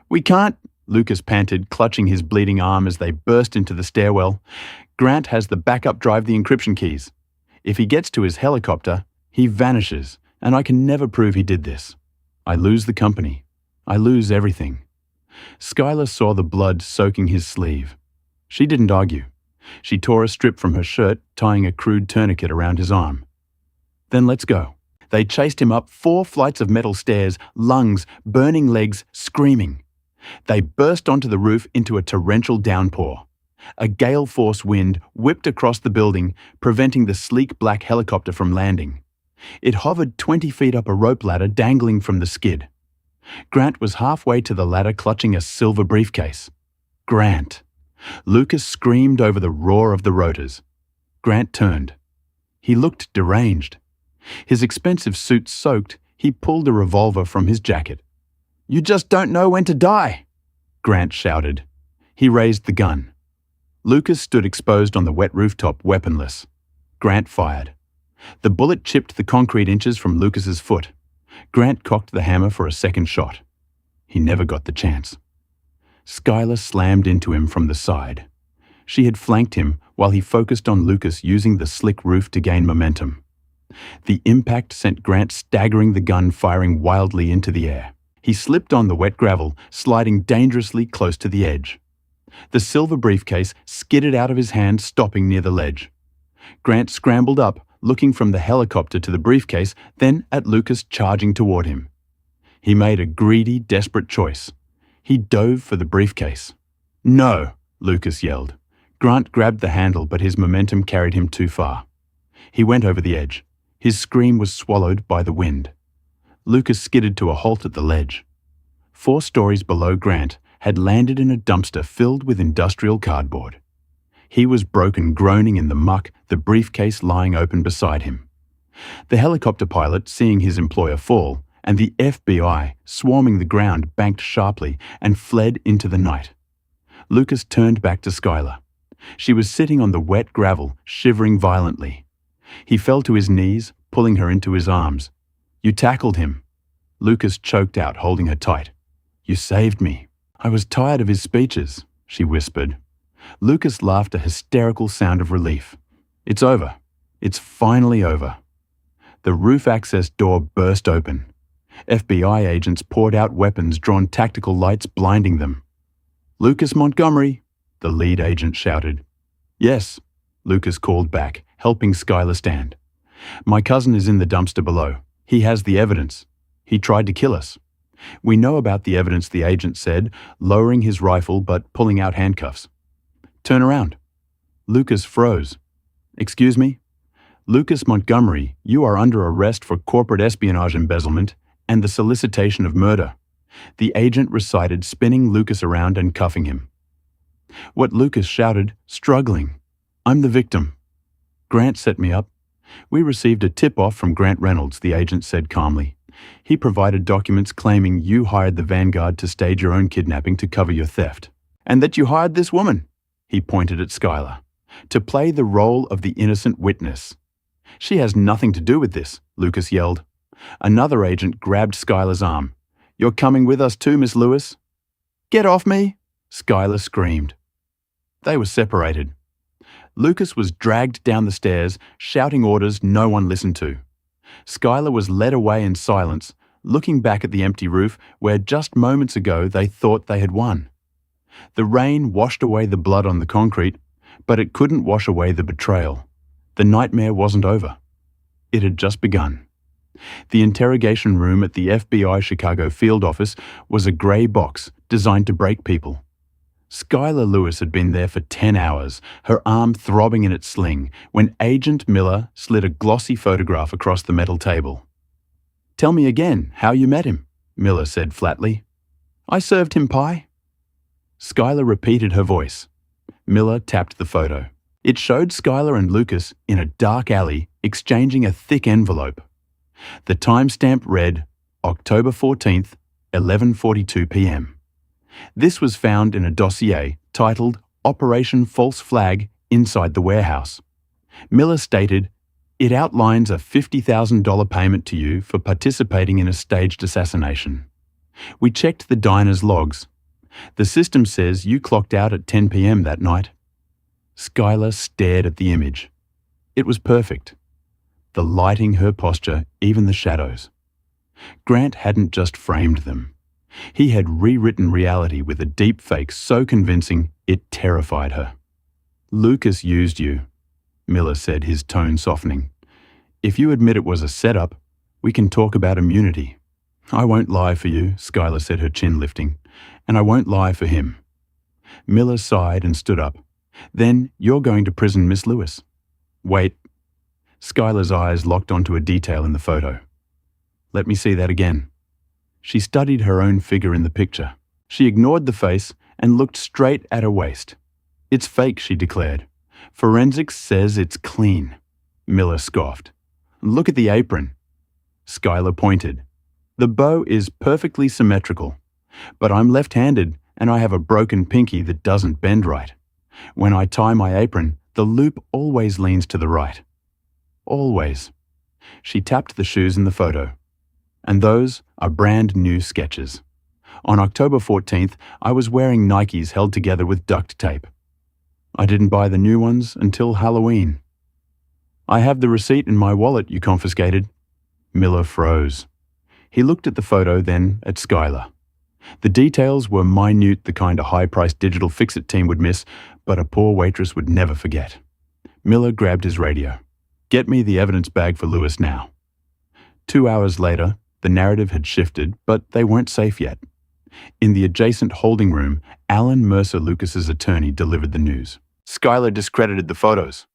"We can't," Lucas panted, clutching his bleeding arm as they burst into the stairwell. "Grant has the backup drive the encryption keys. If he gets to his helicopter, he vanishes, and I can never prove he did this. I lose the company. I lose everything." Skylar saw the blood soaking his sleeve. She didn't argue. She tore a strip from her shirt, tying a crude tourniquet around his arm. "Then let's go." They chased him up 4 flights of metal stairs, lungs, burning legs, screaming. They burst onto the roof into a torrential downpour. A gale-force wind whipped across the building, preventing the sleek black helicopter from landing. It hovered 20 feet up a rope ladder dangling from the skid. Grant was halfway to the ladder, clutching a silver briefcase. Grant! Lucas screamed over the roar of the rotors. Grant turned. He looked deranged. His expensive suit soaked, he pulled a revolver from his jacket. "You just don't know when to die!" Grant shouted. He raised the gun. Lucas stood exposed on the wet rooftop, weaponless. Grant fired. The bullet chipped the concrete inches from Lucas's foot. Grant cocked the hammer for a second shot. He never got the chance. Skylar slammed into him from the side. She had flanked him while he focused on Lucas, using the slick roof to gain momentum. The impact sent Grant staggering, the gun firing wildly into the air. He slipped on the wet gravel, sliding dangerously close to the edge. The silver briefcase skidded out of his hand, stopping near the ledge. Grant scrambled up, looking from the helicopter to the briefcase, then at Lucas charging toward him. He made a greedy, desperate choice. He dove for the briefcase. "No!" Lucas yelled. Grant grabbed the handle, but his momentum carried him too far. He went over the edge. His scream was swallowed by the wind. Lucas skidded to a halt at the ledge. 4 stories below Grant had landed in a dumpster filled with industrial cardboard. He was broken, groaning in the muck, the briefcase lying open beside him. The helicopter pilot, seeing his employer fall, and the FBI swarming the ground, banked sharply and fled into the night. Lucas turned back to Skylar. She was sitting on the wet gravel, shivering violently. He fell to his knees, pulling her into his arms. "You tackled him." Lucas choked out, holding her tight. "You saved me." "I was tired of his speeches," she whispered. Lucas laughed, a hysterical sound of relief. "It's over. It's finally over." The roof access door burst open. FBI agents poured out weapons, drawn tactical lights blinding them. "Lucas Montgomery," the lead agent shouted. "Yes." Lucas called back, helping Skylar stand. "My cousin is in the dumpster below. He has the evidence. He tried to kill us." "We know about the evidence," the agent said, lowering his rifle but pulling out handcuffs. "Turn around." Lucas froze. "Excuse me?" "Lucas Montgomery, you are under arrest for corporate espionage embezzlement and the solicitation of murder." The agent recited, spinning Lucas around and cuffing him. What Lucas shouted, struggling. "I'm the victim. Grant set me up. We received a tip-off from Grant Reynolds," the agent said calmly. "He provided documents claiming you hired the Vanguard to stage your own kidnapping to cover your theft. And that you hired this woman," he pointed at Skylar, "to play the role of the innocent witness." "She has nothing to do with this," Lucas yelled. Another agent grabbed Skylar's arm. "You're coming with us too, Miss Lewis." "Get off me!" Skylar screamed. They were separated. Lucas was dragged down the stairs, shouting orders no one listened to. Skylar was led away in silence, looking back at the empty roof where just moments ago they thought they had won. The rain washed away the blood on the concrete, but it couldn't wash away the betrayal. The nightmare wasn't over. It had just begun. The interrogation room at the FBI Chicago field office was a grey box designed to break people. Skylar Lewis had been there for 10 hours, her arm throbbing in its sling, when Agent Miller slid a glossy photograph across the metal table. "Tell me again how you met him," Miller said flatly. "I served him pie." Skylar repeated her voice. Miller tapped the photo. It showed Skylar and Lucas in a dark alley exchanging a thick envelope. The timestamp read October 14th, 11:42 p.m. This was found in a dossier titled Operation False Flag inside the warehouse. Miller stated, "It outlines a $50,000 payment to you for participating in a staged assassination. We checked the diner's logs. The system says you clocked out at 10 p.m. that night." Skylar stared at the image. It was perfect. The lighting, her posture, even the shadows. Grant hadn't just framed them. He had rewritten reality with a deep fake so convincing it terrified her. "Lucas used you," Miller said, his tone softening. "If you admit it was a setup, we can talk about immunity." "I won't lie for you," Skylar said, her chin lifting. "And I won't lie for him." Miller sighed and stood up. "Then you're going to prison, Miss Lewis." "Wait." Skylar's eyes locked onto a detail in the photo. "Let me see that again." She studied her own figure in the picture. She ignored the face and looked straight at her waist. "It's fake," she declared. "Forensics says it's clean." Miller scoffed. "Look at the apron." Skylar pointed. "The bow is perfectly symmetrical. But I'm left-handed and I have a broken pinky that doesn't bend right. When I tie my apron, the loop always leans to the right. Always." She tapped the shoes in the photo. "And those are brand new sketches. On October 14th, I was wearing Nikes held together with duct tape. I didn't buy the new ones until Halloween." "I have the receipt in my wallet you confiscated." Miller froze. He looked at the photo, then at Skylar. The details were minute, the kind of high-priced digital fix-it team would miss, but a poor waitress would never forget. Miller grabbed his radio. "Get me the evidence bag for Lewis now." 2 hours later, the narrative had shifted, but they weren't safe yet. In the adjacent holding room, Alan Mercer Lucas's attorney delivered the news. Skylar discredited the photos.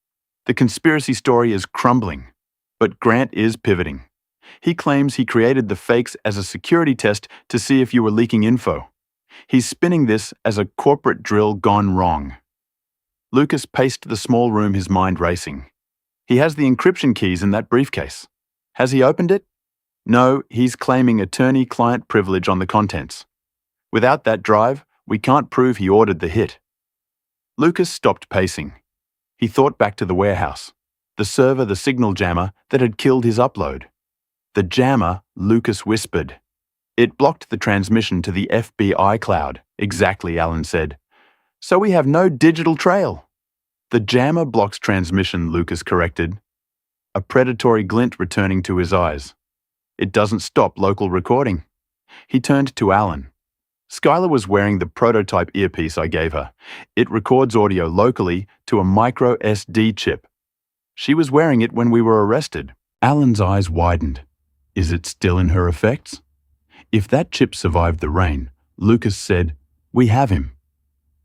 "The conspiracy story is crumbling, but Grant is pivoting. He claims he created the fakes as a security test to see if you were leaking info. He's spinning this as a corporate drill gone wrong." Lucas paced the small room, his mind racing. "He has the encryption keys in that briefcase. Has he opened it? No, he's claiming attorney-client privilege on the contents. Without that drive, we can't prove he ordered the hit." Lucas stopped pacing. He thought back to the warehouse, the server, the signal jammer that had killed his upload. The jammer, Lucas whispered. "It blocked the transmission to the FBI cloud," exactly, Alan said. "So we have no digital trail." "The jammer blocks transmission," Lucas corrected, a predatory glint returning to his eyes. "It doesn't stop local recording." He turned to Alan. Skylar was wearing the prototype earpiece I gave her. It records audio locally to a micro SD chip. She was wearing it when we were arrested. Alan's eyes widened. Is it still in her effects? If that chip survived the rain, Lucas said, "We have him."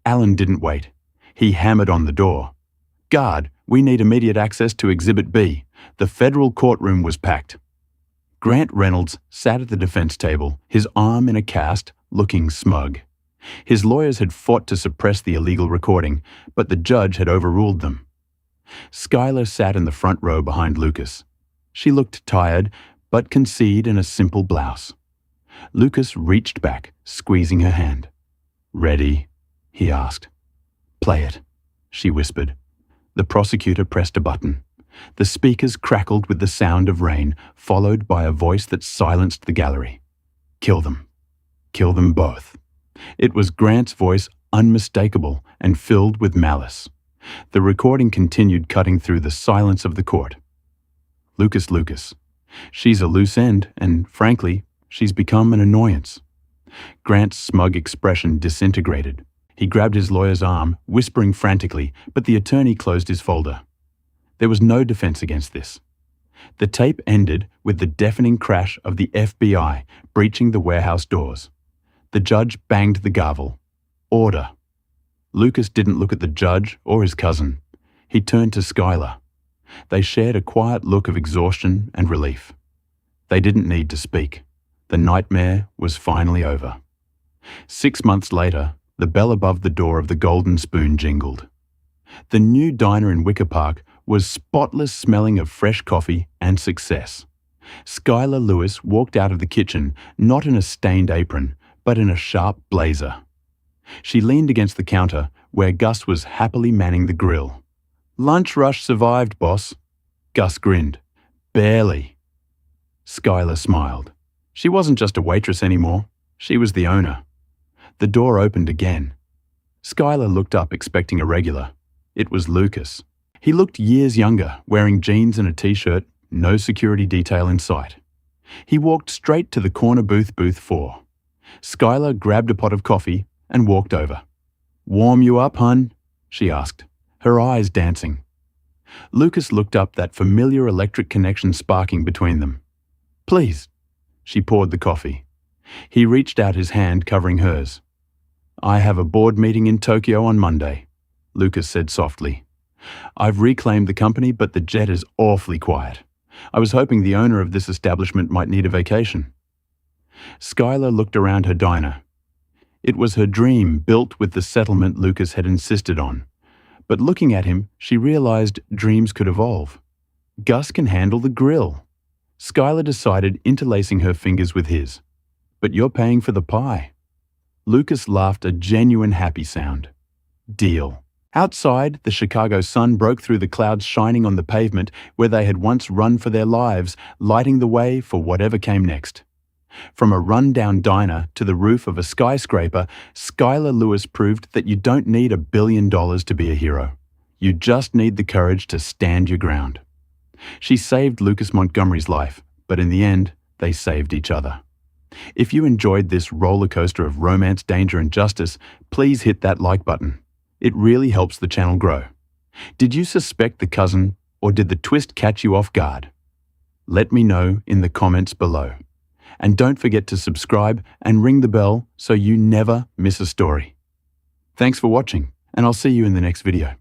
Alan didn't wait. He hammered on the door. "Guard, we need immediate access to Exhibit B." The federal courtroom was packed. Grant Reynolds sat at the defense table, his arm in a cast, looking smug. His lawyers had fought to suppress the illegal recording, but the judge had overruled them. Skylar sat in the front row behind Lucas. She looked tired, but concede in a simple blouse. Lucas reached back, squeezing her hand. "Ready?" he asked. "Play it," she whispered. The prosecutor pressed a button. The speakers crackled with the sound of rain, followed by a voice that silenced the gallery. "Kill them. Kill them both." It was Grant's voice, unmistakable and filled with malice. The recording continued cutting through the silence of the court. Lucas. She's a loose end, and frankly, she's become an annoyance." Grant's smug expression disintegrated. He grabbed his lawyer's arm, whispering frantically, but the attorney closed his folder. There was no defense against this. The tape ended with the deafening crash of the FBI breaching the warehouse doors. The judge banged the gavel. Order. Lucas didn't look at the judge or his cousin. He turned to Skylar. They shared a quiet look of exhaustion and relief. They didn't need to speak. The nightmare was finally over. 6 months later, the bell above the door of the Golden Spoon jingled. The new diner in Wicker Park was spotless, smelling of fresh coffee and success. Skylar Lewis walked out of the kitchen, not in a stained apron, but in a sharp blazer. She leaned against the counter, where Gus was happily manning the grill. "Lunch rush survived, boss." Gus grinned. "Barely." Skylar smiled. She wasn't just a waitress anymore. She was the owner. The door opened again. Skylar looked up, expecting a regular. It was Lucas. He looked years younger, wearing jeans and a t-shirt, no security detail in sight. He walked straight to the corner booth 4. Skylar grabbed a pot of coffee and walked over. "Warm you up, hun?" she asked, her eyes dancing. Lucas looked up, that familiar electric connection sparking between them. "Please." She poured the coffee. He reached out his hand, covering hers. "I have a board meeting in Tokyo on Monday," Lucas said softly. "I've reclaimed the company, but the jet is awfully quiet. I was hoping the owner of this establishment might need a vacation." Skylar looked around her diner. It was her dream, built with the settlement Lucas had insisted on. But looking at him, she realized dreams could evolve. Gus can handle the grill. Skylar decided, interlacing her fingers with his. "But you're paying for the pie." Lucas laughed, a genuine happy sound. "Deal." Outside, the Chicago sun broke through the clouds, shining on the pavement where they had once run for their lives, lighting the way for whatever came next. From a run-down diner to the roof of a skyscraper, Skylar Lewis proved that you don't need $1 billion to be a hero. You just need the courage to stand your ground. She saved Lucas Montgomery's life, but in the end, they saved each other. If you enjoyed this roller coaster of romance, danger, and justice, please hit that like button. It really helps the channel grow. Did you suspect the cousin, or did the twist catch you off guard? Let me know in the comments below. And don't forget to subscribe and ring the bell so you never miss a story. Thanks for watching, and I'll see you in the next video.